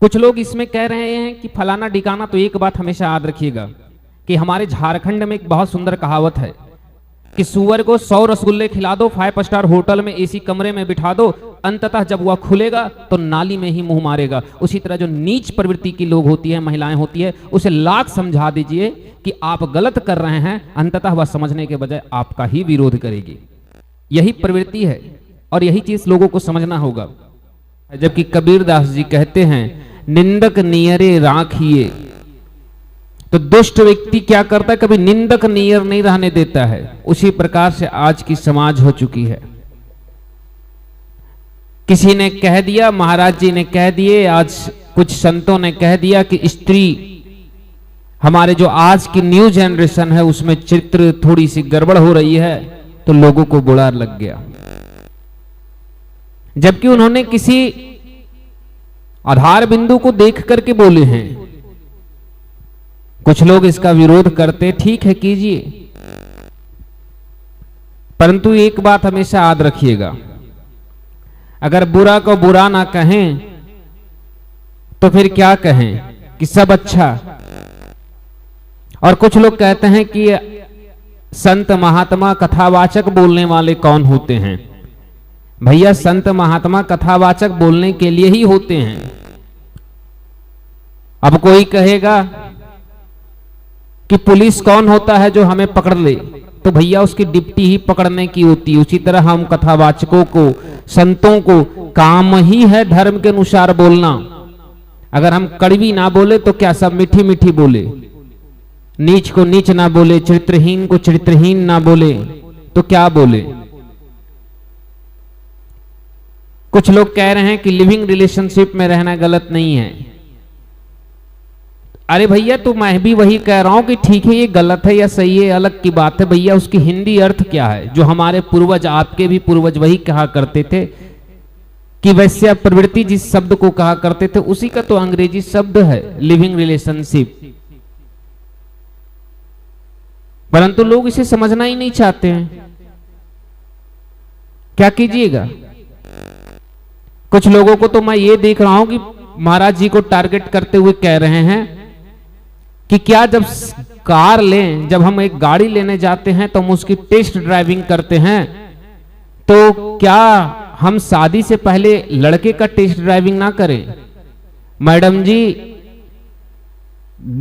कुछ लोग इसमें कह रहे हैं कि फलाना डिकाना, तो एक बात हमेशा याद रखिएगा कि हमारे झारखंड में एक बहुत सुंदर कहावत है कि सुअर को 100 रसगुल्ले खिला दो, 5 स्टार होटल में एसी कमरे में बिठा दो, अंततः जब वह खुलेगा तो नाली में ही मुंह मारेगा। उसी तरह जो नीच प्रवृत्ति की लोग होती है, महिलाएं होती है, उसे लाख समझा दीजिए कि आप गलत कर रहे हैं, अंततः वह समझने के बजाय आपका ही विरोध करेगी। यही प्रवृत्ति है और यही चीज लोगों को समझना होगा। जबकि कबीरदास जी कहते हैं, निंदक नियरे राखिए, तो दुष्ट व्यक्ति क्या करता है, कभी निंदक नियर नहीं रहने देता है। उसी प्रकार से आज की समाज हो चुकी है। किसी ने कह दिया, महाराज जी ने कह दिए, आज कुछ संतों ने कह दिया कि स्त्री, हमारे जो आज की न्यू जनरेशन है उसमें चित्र थोड़ी सी गड़बड़ हो रही है, तो लोगों को बुरा लग गया। जबकि उन्होंने किसी आधार बिंदु को देख करके बोले हैं। कुछ लोग इसका विरोध करते, ठीक है कीजिए, परंतु एक बात हमेशा याद रखिएगा, अगर बुरा को बुरा ना कहें तो फिर क्या कहें कि सब अच्छा। और कुछ लोग कहते हैं कि संत महात्मा कथावाचक बोलने वाले कौन होते हैं। भैया, संत महात्मा कथावाचक बोलने के लिए ही होते हैं। अब कोई कहेगा कि पुलिस कौन होता है जो हमें पकड़ ले, तो भैया उसकी डिप्टी ही पकड़ने की होती है। उसी तरह हम कथावाचकों को, संतों को काम ही है धर्म के अनुसार बोलना। अगर हम कड़वी ना बोले तो क्या सब मीठी मीठी बोले, नीच को नीच ना बोले, चरित्रहीन को चरित्रहीन ना बोले, तो क्या बोले। कुछ लोग कह रहे हैं कि लिविंग रिलेशनशिप में रहना गलत नहीं है। अरे भैया, तो मैं भी वही कह रहा हूं कि ठीक है, ये गलत है या सही है अलग की बात है। भैया, उसकी हिंदी अर्थ क्या है? जो हमारे पूर्वज, आपके भी पूर्वज वही कहा करते थे कि वैश्य प्रवृत्ति जिस शब्द को कहा करते थे, उसी का तो अंग्रेजी शब्द है लिविंग रिलेशनशिप। परंतु लोग इसे समझना ही नहीं चाहते हैं। क्या कीजिएगा? कुछ लोगों को तो मैं ये देख रहा हूं कि महाराज जी को टारगेट करते हुए कह रहे हैं कि क्या जब कार लें, जब हम एक गाड़ी लेने जाते हैं तो हम उसकी टेस्ट ड्राइविंग करते हैं, तो क्या हम शादी से पहले लड़के का टेस्ट ड्राइविंग ना करें? मैडम जी,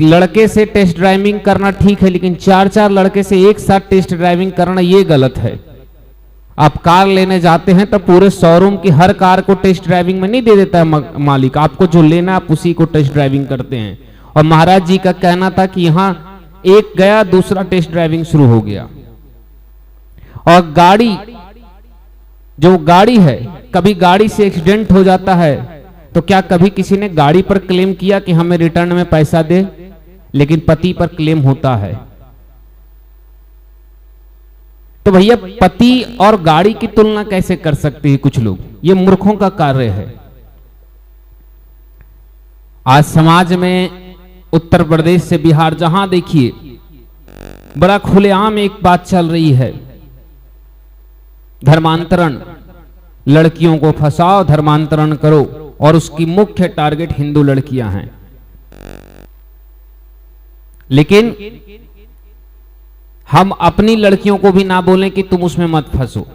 लड़के से टेस्ट ड्राइविंग करना ठीक है, लेकिन 4-4 लड़के से एक साथ टेस्ट ड्राइविंग करना ये गलत है। आप कार लेने जाते हैं तो पूरे शोरूम की हर कार को टेस्ट ड्राइविंग में नहीं दे देता है मालिक। आपको जो लेना आप उसी को टेस्ट ड्राइविंग करते हैं। और महाराज जी का कहना था कि यहां एक गया, दूसरा टेस्ट ड्राइविंग शुरू हो गया। और गाड़ी, जो गाड़ी है, कभी गाड़ी से एक्सीडेंट हो जाता है तो क्या कभी किसी ने गाड़ी पर क्लेम किया कि हमें रिटर्न में पैसा दे? लेकिन पति पर क्लेम होता है। तो भैया, पति और गाड़ी की तुलना कैसे कर सकते हैं कुछ लोग? ये मूर्खों का कार्य है। आज समाज में उत्तर प्रदेश से बिहार, जहां देखिए बड़ा खुलेआम एक बात चल रही है, धर्मांतरण। लड़कियों को फंसाओ, धर्मांतरण करो, और उसकी मुख्य टारगेट हिंदू लड़कियां हैं। लेकिन हम अपनी लड़कियों को भी ना बोलें कि तुम उसमें मत फंसो,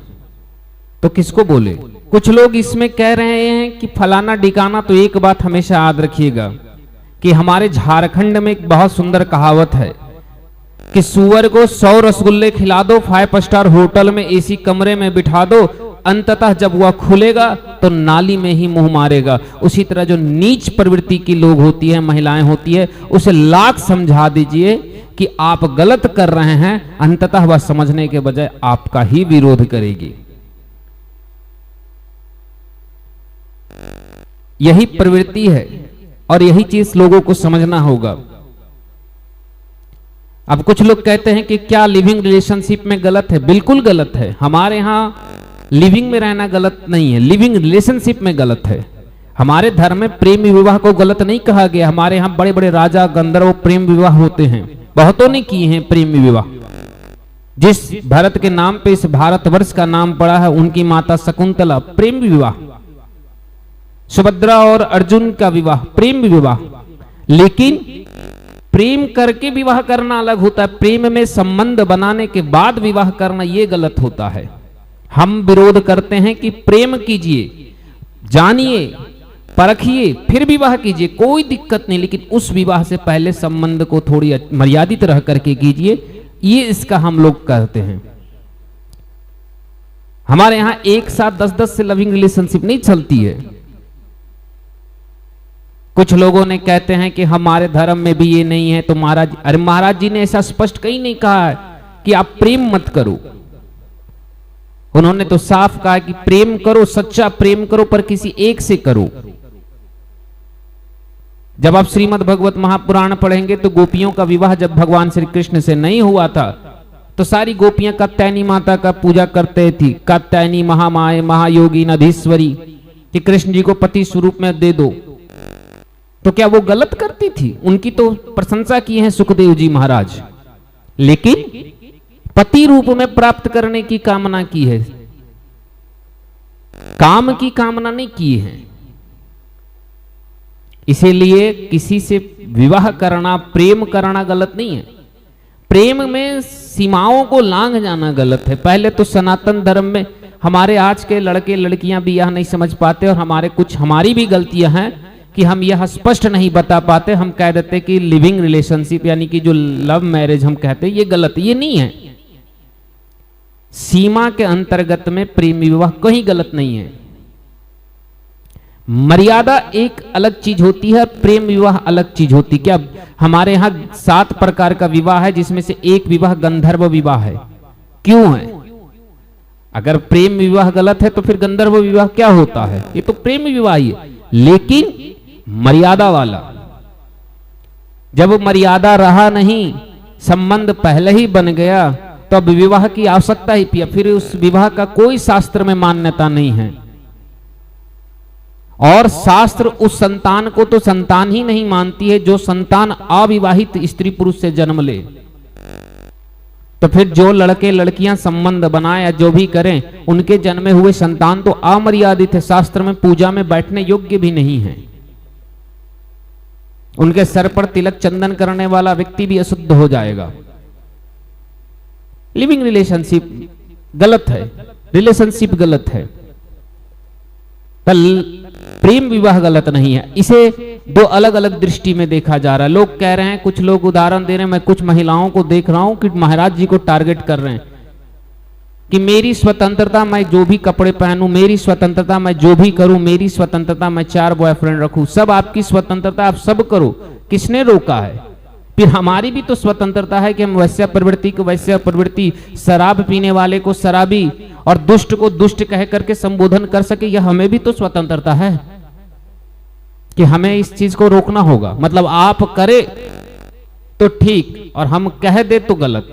तो किसको बोले? कुछ लोग इसमें कह रहे हैं कि फलाना डिकाना, तो एक बात हमेशा याद रखिएगा कि हमारे झारखंड में एक बहुत सुंदर कहावत है कि सुअर को 100 रसगुल्ले खिला दो, 5 स्टार होटल में एसी कमरे में बिठा दो, अंततः जब वह खुलेगा तो नाली में ही मुंह मारेगा। उसी तरह जो नीच प्रवृत्ति की लोग होती है, महिलाएं होती है, उसे लाख समझा दीजिए कि आप गलत कर रहे हैं, अंततः वह समझने के बजाय आपका ही विरोध करेगी। यही प्रवृत्ति है और यही चीज लोगों को समझना होगा। अब कुछ लोग कहते हैं कि क्या लिविंग रिलेशनशिप में गलत है? बिल्कुल गलत है। हमारे यहां लिविंग में रहना गलत नहीं है, लिविंग रिलेशनशिप में गलत है। हमारे धर्म में प्रेम विवाह को गलत नहीं कहा गया। हमारे यहाँ बड़े बड़े राजा गंधर्व प्रेम विवाह होते हैं, बहुतों ने किए हैं प्रेम विवाह। जिस भरत के नाम पे इस भारतवर्ष का नाम पड़ा है, उनकी माता शकुंतला, प्रेम विवाह। सुभद्रा और अर्जुन का विवाह प्रेम विवाह, लेकिन प्रेम करके विवाह करना अलग होता है, प्रेम में संबंध बनाने के बाद विवाह करना यह गलत होता है। हम विरोध करते हैं कि प्रेम कीजिए, जानिए, परखिए, फिर विवाह कीजिए, कोई दिक्कत नहीं, लेकिन उस विवाह से पहले संबंध को थोड़ी मर्यादित रह करके कीजिए, ये इसका हम लोग कहते हैं। हमारे यहां एक साथ 10-10 से लविंग रिलेशनशिप नहीं चलती है। कुछ लोगों ने कहते हैं कि हमारे धर्म में भी ये नहीं है, तो महाराज, अरे महाराज जी ने ऐसा स्पष्ट कहीं नहीं कहा है कि आप प्रेम मत करो। उन्होंने तो साफ कहा कि प्रेम करो, सच्चा प्रेम करो, पर किसी एक से करो। जब आप श्रीमद् भगवत महापुराण पढ़ेंगे तो गोपियों का विवाह जब भगवान श्री कृष्ण से नहीं हुआ था तो सारी गोपियां कात्यायनी माता का पूजा करते थी, कात्यायनी महामाए महायोगी नधीश्वरी, कि कृष्ण जी को पति स्वरूप में दे दो। तो क्या वो गलत करती थी? उनकी तो प्रशंसा की है सुखदेव जी महाराज, लेकिन पति रूप में प्राप्त करने की कामना की है, काम की कामना नहीं की है। इसीलिए किसी से विवाह करना, प्रेम करना गलत नहीं है। प्रेम में सीमाओं को लांघ जाना गलत है। पहले तो सनातन धर्म में हमारे आज के लड़के लड़कियां भी यह नहीं समझ पाते, और हमारी भी गलतियां हैं कि हम यह स्पष्ट नहीं बता पाते। हम कह देते कि लिविंग रिलेशनशिप यानी कि जो लव मैरिज हम कहते हैं ये गलत, ये नहीं है। सीमा के अंतर्गत में प्रेम विवाह कहीं गलत नहीं है। मर्यादा एक अलग चीज होती है, प्रेम विवाह अलग चीज होती है। क्या हमारे यहां 7 प्रकार का विवाह है, जिसमें से एक विवाह गंधर्व विवाह है। क्यों है? अगर प्रेम विवाह गलत है तो फिर गंधर्व विवाह क्या होता है? ये तो प्रेम विवाह ही है, लेकिन मर्यादा वाला। जब मर्यादा रहा नहीं, संबंध पहले ही बन गया, तो अब विवाह की आवश्यकता ही पिया, फिर उस विवाह का कोई शास्त्र में मान्यता नहीं है। और शास्त्र उस संतान को तो संतान ही नहीं मानती है जो संतान अविवाहित स्त्री पुरुष से जन्म ले। तो फिर जो लड़के लड़कियां संबंध बनाए या जो भी करें, उनके जन्मे हुए संतान तो अमर्यादित है, शास्त्र में पूजा में बैठने योग्य भी नहीं है। उनके सर पर तिलक चंदन करने वाला व्यक्ति भी अशुद्ध हो जाएगा। लिविंग रिलेशनशिप गलत है, रिलेशनशिप गलत है, प्रेम विवाह गलत नहीं है। इसे 2 अलग अलग दृष्टि में देखा जा रहा है। लोग कह रहे हैं, कुछ लोग उदाहरण दे रहे हैं, मैं कुछ महिलाओं को देख रहा हूं कि महाराज जी को टारगेट कर रहे हैं कि मेरी स्वतंत्रता, मैं जो भी कपड़े पहनूं, मेरी स्वतंत्रता, मैं जो भी करूं, मेरी स्वतंत्रता, मैं 4 बॉयफ्रेंड रखूं, सब आपकी स्वतंत्रता, आप सब करो, किसने रोका है? फिर हमारी भी तो स्वतंत्रता है कि हम वैश्य प्रवृत्ति को वैश्य प्रवृत्ति, शराब पीने वाले को शराबी और दुष्ट को दुष्ट कह करके संबोधन कर सके। यह हमें भी तो स्वतंत्रता है कि हमें इस चीज को रोकना होगा। मतलब आप करे तो ठीक और हम कह दे तो गलत।